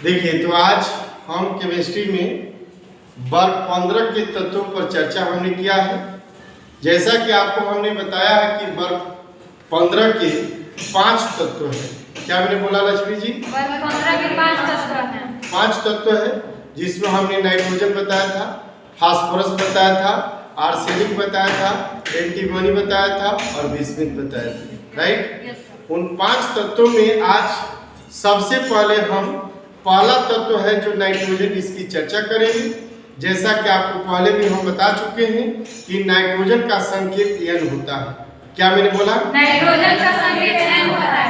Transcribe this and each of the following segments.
देखिए, तो आज हम केमिस्ट्री में वर्ग 15 के तत्वों पर चर्चा हमने किया है। जैसा कि आपको हमने बताया है कि वर्ग 15 के 5 तत्व हैं। क्या मैंने बोला लक्ष्मी जी? वर्ग 15 के 5 तत्व हैं। 5 तत्व है, जिसमें हमने नाइट्रोजन बताया था, फास्फोरस बताया था, आर्सेनिक बताया था, एंटीमनी बताया था और बिस्मुथ बताया था। राइट? उन 5 तत्वों में आज सबसे पहले हम पहला तत्व है जो नाइट्रोजन, इसकी चर्चा करेंगे। जैसा कि आपको पहले भी हम बता चुके हैं कि नाइट्रोजन का संकेत N होता है। क्या मैंने बोला? नाइट्रोजन का संकेत N होता है।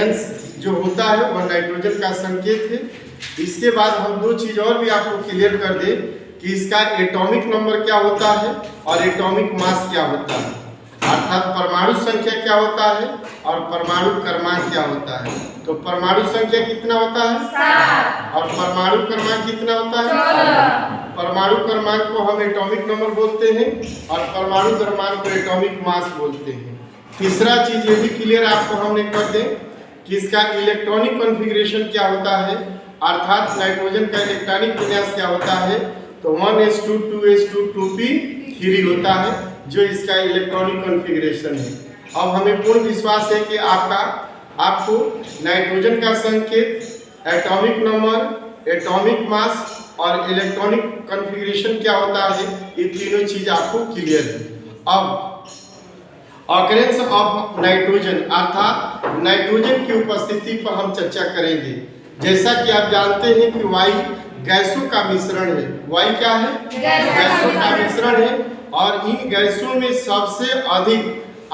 N जो होता है वह नाइट्रोजन का संकेत है। इसके बाद हम दो चीज और भी आपको क्लियर कर दें कि इसका एटॉमिक नंबर क्या होता है और एटॉमिक मास क्या होता है, अर्थात परमाणु संख्या क्या होता है और परमाणु क्रमांक क्या होता है। तो परमाणु संख्या कितना होता है? 7। और परमाणु क्रमांक कितना होता है? 14। परमाणु क्रमांक को हम एटॉमिक नंबर बोलते हैं और परमाणु क्रमांक को एटॉमिक मास बोलते हैं। तीसरा चीज ये भी क्लियर आपको हमने कर दें कि इसका इलेक्ट्रॉनिक कॉन्फ़िगरेशन क्या होता है, अर्थात नाइट्रोजन का इलेक्ट्रॉनिक विन्यास क्या होता है। तो 1s2 2s2 2p3 होता है जो इसका इलेक्ट्रॉनिक कॉन्फ़िगरेशन है। अब हमें पूर्ण विश्वास है कि आपको नाइट्रोजन का संकेत, एटॉमिक नंबर, एटॉमिक मास और इलेक्ट्रॉनिक कॉन्फ़िगरेशन क्या होता है, ये तीनों चीज आपको क्लियर है। अब ऑकरेंस ऑफ नाइट्रोजन, अर्थात नाइट्रोजन की उपस्थिति पर हम चर्चा करेंगे। जैसा कि आप जानते हैं कि वायु गैसों का मिश्रण है। वायु क्या है? गैसों का मिश्रण है और इन गैसों में सबसे अधिक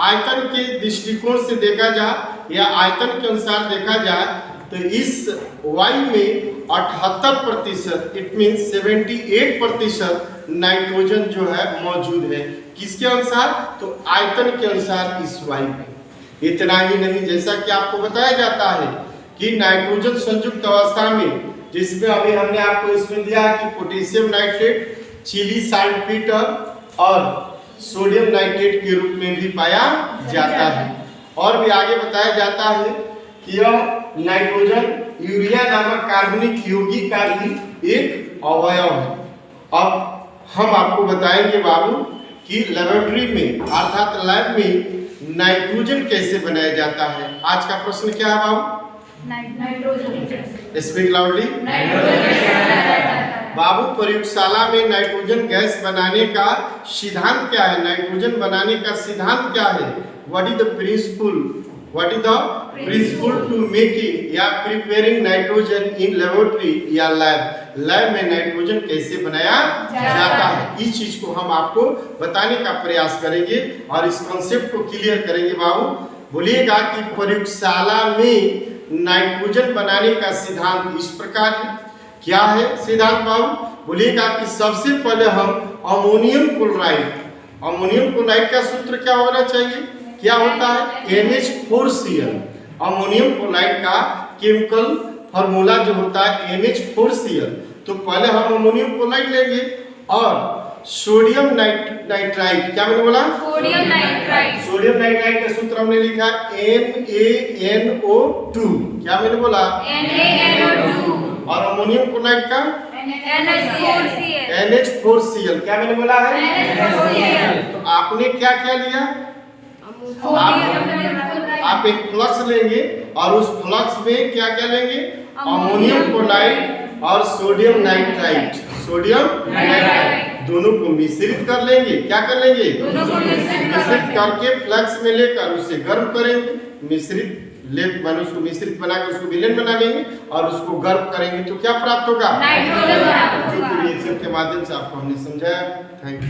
आयतन के दृष्टिकोण से देखा जाए या आयतन के अनुसार देखा जाए तो इस वायु में 78%, इट मीन्स 78% नाइट्रोजन जो है मौजूद है। किसके अनुसार? तो आयतन के अनुसार इस वायु में। इतना ही नहीं, जैसा कि आपको बताया जाता है कि नाइट्रोजन संयुक्त अवस्था में, जिसमें अभी हमने आपको इसमें दिया कि पोटेशियम नाइट्रेट, चिली साल्टपीटर और सोडियम नाइट्रेट के रूप में भी पाया जाता है। और भी आगे बताया जाता है कि यह नाइट्रोजन यूरिया नामक कार्बनिक यौगिक का भी एक अवयव है। अब हम आपको बताएंगे बाबू कि लेबोरेटरी में, अर्थात लैब में नाइट्रोजन कैसे बनाया जाता है। आज का प्रश्न क्या है बाबू? नाइट्रोजन। Speak loudly. बाबू, प्रयोगशाला में नाइट्रोजन गैस बनाने का सिद्धांत क्या है? नाइट्रोजन बनाने का सिद्धांत क्या है? What is the principle to making या प्रिपेयरिंग नाइट्रोजन इन लेबोरेटरी या लैब। लैब में नाइट्रोजन कैसे बनाया जाता है, इस चीज को हम आपको बताने का प्रयास करेंगे और इस कॉन्सेप्ट को क्लियर करेंगे। बाबू बोलिएगा कि प्रयोगशाला में नाइट्रोजन बनाने का सिद्धांत इस प्रकार है। क्या है सिद्धांत बाबू? बोलिएगा कि सबसे पहले हम अमोनियम क्लोराइड का सूत्र क्या होना चाहिए? क्या होता है? NH4Cl। अमोनियम क्लोराइड का केमिकल फार्मूला जो होता है NH4Cl। तो पहले हम अमोनियम क्लोराइड लेंगे और सोडियम नाइट्राइड, क्या मैंने बोला? सोडियम नाइट्राइड का सूत्र हमने लिखा NaNO2। क्या मैंने बोला? NaNO2। और अमोनियम क्लोराइड का NH4Cl। क्या मैंने बोला है? NH4Cl। तो आपने क्या क्या लिया? आप एक फ्लक्स लेंगे और उस फ्लक्स में क्या क्या लेंगे? अमोनियम क्लोराइड और सोडियम नाइट्राइड दोनों को मिश्रित कर लेंगे। क्या कर लेंगे? मिश्रित करके फ्लक्स में लेकर उसे गर्म करेंगे। उसको मिश्रित बनाकर उसको विलेन बना लेंगे और उसको गर्म करेंगे तो क्या प्राप्त होगा? नाइट्रोजन। जो रिएक्शन के माध्यम से आपको हमने समझाया। Thank you.